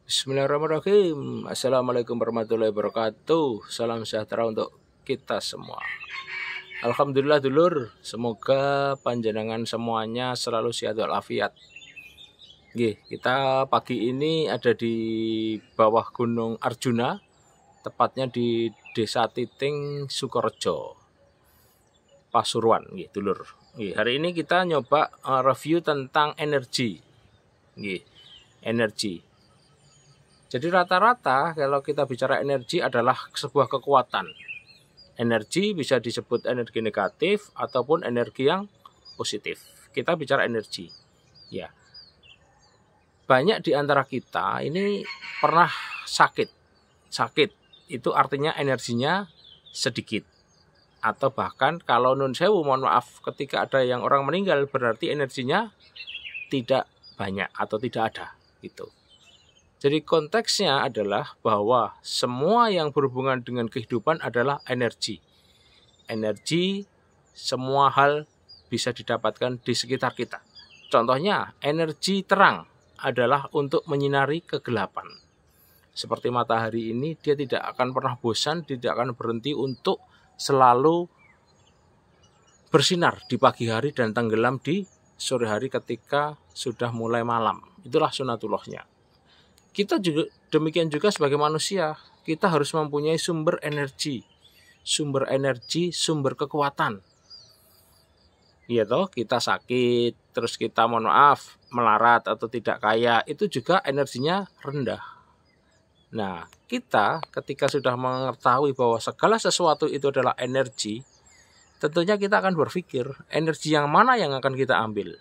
Bismillahirrahmanirrahim. Assalamualaikum warahmatullahi wabarakatuh. Salam sejahtera untuk kita semua. Alhamdulillah dulur, semoga panjenengan semuanya selalu sehat walafiat. Kita pagi ini ada di bawah Gunung Arjuna, tepatnya di Desa Titing, Sukorejo, Pasuruan, dulur. Hari ini kita nyoba review tentang energi. Energi. Jadi rata-rata kalau kita bicara energi adalah sebuah kekuatan. Energi bisa disebut energi negatif ataupun energi yang positif. Kita bicara energi. Ya. Banyak di antara kita ini pernah sakit. Sakit itu artinya energinya sedikit. Atau bahkan kalau nun sewu, mohon maaf, ketika ada yang orang meninggal berarti energinya tidak banyak atau tidak ada gitu. Jadi konteksnya adalah bahwa semua yang berhubungan dengan kehidupan adalah energi. Energi, semua hal bisa didapatkan di sekitar kita. Contohnya, energi terang adalah untuk menyinari kegelapan. Seperti matahari ini, dia tidak akan pernah bosan, tidak akan berhenti untuk selalu bersinar di pagi hari dan tenggelam di sore hari ketika sudah mulai malam. Itulah sunatullahnya. Kita juga demikian juga sebagai manusia, kita harus mempunyai sumber energi, sumber kekuatan. Iya toh, kita sakit, terus kita mohon maaf melarat atau tidak kaya, itu juga energinya rendah. Nah, kita ketika sudah mengetahui bahwa segala sesuatu itu adalah energi, tentunya kita akan berpikir energi yang mana yang akan kita ambil.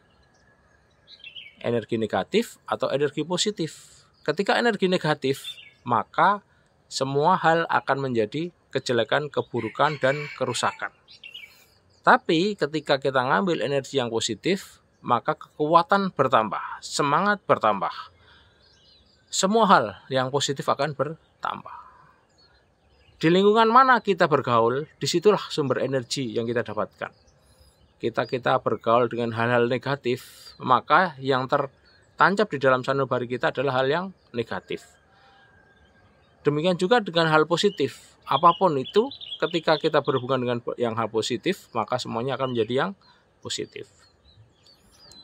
Energi negatif atau energi positif. Ketika energi negatif, maka semua hal akan menjadi kejelekan, keburukan, dan kerusakan. Tapi ketika kita ngambil energi yang positif, maka kekuatan bertambah, semangat bertambah. Semua hal yang positif akan bertambah. Di lingkungan mana kita bergaul, disitulah sumber energi yang kita dapatkan. Kita bergaul dengan hal-hal negatif, maka yang tancap di dalam sanubari kita adalah hal yang negatif. Demikian juga dengan hal positif. Apapun itu, ketika kita berhubungan dengan yang hal positif, maka semuanya akan menjadi yang positif.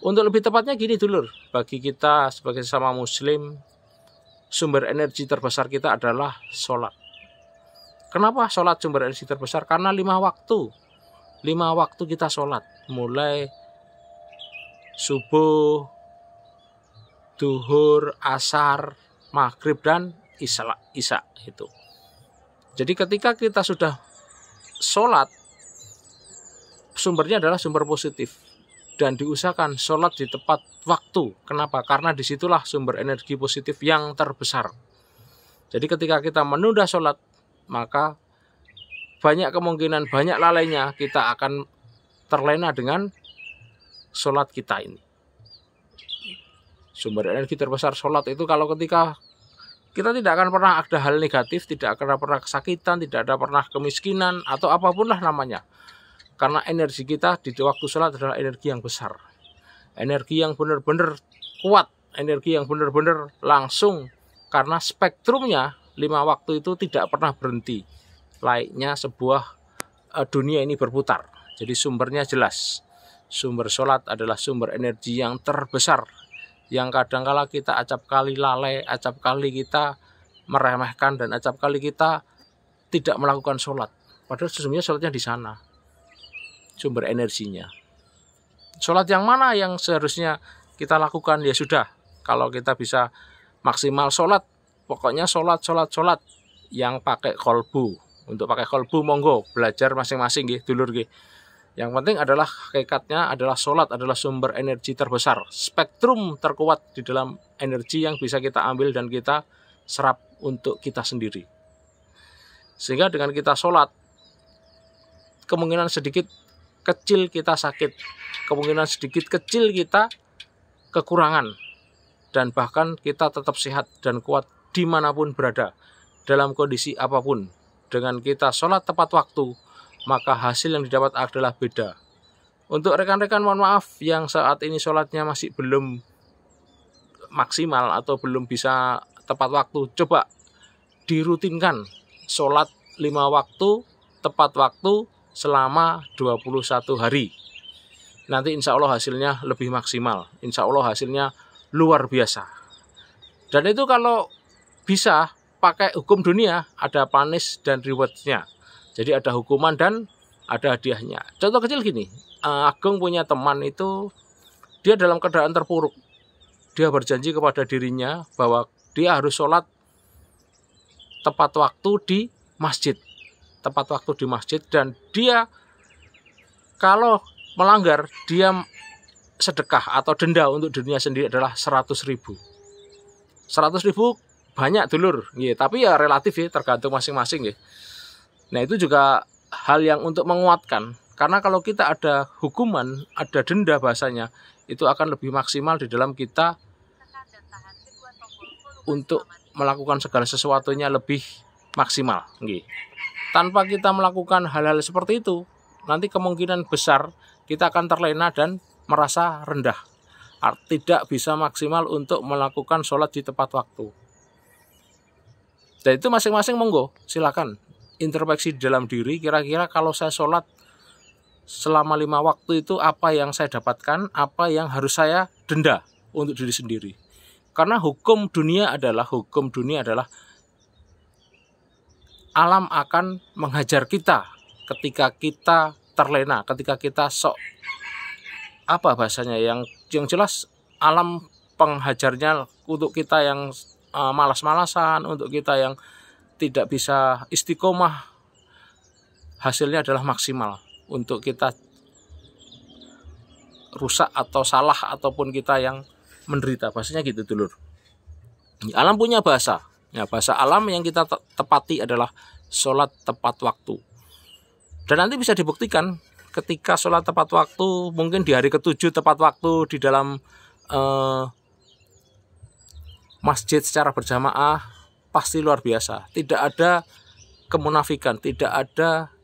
Untuk lebih tepatnya gini dulur, bagi kita sebagai sesama muslim, sumber energi terbesar kita adalah sholat. Kenapa sholat sumber energi terbesar? Karena 5 waktu. 5 waktu kita sholat. Mulai subuh, duhur, asar, maghrib, dan isya itu. Jadi ketika kita sudah sholat, sumbernya adalah sumber positif dan diusahakan sholat di tepat waktu. Kenapa? Karena disitulah sumber energi positif yang terbesar. Jadi ketika kita menunda sholat, maka banyak kemungkinan, banyak lalainya kita akan terlena dengan sholat kita ini. Sumber energi terbesar sholat itu kalau ketika kita tidak akan pernah ada hal negatif, tidak akan pernah kesakitan, tidak ada pernah kemiskinan atau apapun lah namanya. Karena energi kita di waktu sholat adalah energi yang besar. Energi yang benar-benar kuat, energi yang benar-benar langsung. Karena spektrumnya 5 waktu itu tidak pernah berhenti. Layaknya sebuah dunia ini berputar. Jadi sumbernya jelas. Sumber sholat adalah sumber energi yang terbesar. Yang kadangkala kita acap kali lalai, acap kali kita meremehkan, dan acap kali kita tidak melakukan sholat. Padahal sesungguhnya sholatnya di sana, sumber energinya. Sholat yang mana yang seharusnya kita lakukan? Ya sudah, kalau kita bisa maksimal sholat, pokoknya sholat yang pakai kolbu. Untuk pakai kolbu monggo, belajar masing-masing dulur. Yang penting adalah hakikatnya adalah sholat adalah sumber energi terbesar, spektrum terkuat di dalam energi yang bisa kita ambil dan kita serap untuk kita sendiri. Sehingga dengan kita sholat, kemungkinan sedikit kecil kita sakit, kemungkinan sedikit kecil kita kekurangan, dan bahkan kita tetap sehat dan kuat dimanapun berada, dalam kondisi apapun. Dengan kita sholat tepat waktu, maka hasil yang didapat adalah beda. Untuk rekan-rekan mohon maaf yang saat ini sholatnya masih belum maksimal atau belum bisa tepat waktu. Coba dirutinkan sholat 5 waktu tepat waktu selama 21 hari. Nanti insya Allah hasilnya lebih maksimal. Insya Allah hasilnya luar biasa. Dan itu kalau bisa pakai hukum dunia, ada punish dan rewardnya. Jadi ada hukuman dan ada hadiahnya. Contoh kecil gini, Ageng punya teman itu, dia dalam keadaan terpuruk. Dia berjanji kepada dirinya bahwa dia harus sholat tepat waktu di masjid. Tepat waktu di masjid, dan dia kalau melanggar, dia sedekah atau denda untuk dirinya sendiri adalah 100.000. 100.000 banyak dulur, tapi ya relatif ya, tergantung masing-masing ya. Nah itu juga hal yang untuk menguatkan, karena kalau kita ada hukuman, ada denda bahasanya, itu akan lebih maksimal di dalam kita untuk melakukan segala sesuatunya lebih maksimal. Tanpa kita melakukan hal-hal seperti itu, nanti kemungkinan besar kita akan terlena dan merasa rendah, tidak bisa maksimal untuk melakukan sholat di tepat waktu. Dan itu masing-masing monggo, silakan introspeksi di dalam diri, kira-kira kalau saya sholat selama 5 waktu itu apa yang saya dapatkan, apa yang harus saya denda untuk diri sendiri. Karena hukum dunia adalah alam akan menghajar kita ketika kita terlena, ketika kita apa bahasanya, yang jelas alam penghajarnya untuk kita yang malas-malasan, untuk kita yang tidak bisa istiqomah, hasilnya adalah maksimal. Untuk kita rusak atau salah ataupun kita yang menderita, bahasanya gitu dulur. Alam punya bahasa, ya, bahasa alam yang kita tepati adalah sholat tepat waktu. Dan nanti bisa dibuktikan ketika sholat tepat waktu, mungkin di hari ke-7 tepat waktu di dalam masjid secara berjamaah, pasti luar biasa. Tidak ada kemunafikan, tidak ada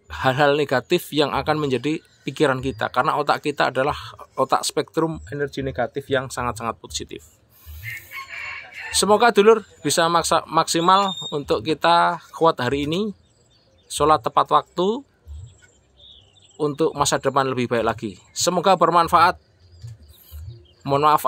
hal-hal negatif yang akan menjadi pikiran kita, karena otak kita adalah otak spektrum energi negatif yang sangat-sangat positif. Semoga dulur bisa maksimal untuk kita kuat hari ini, sholat tepat waktu untuk masa depan lebih baik lagi. Semoga bermanfaat. Mohon maaf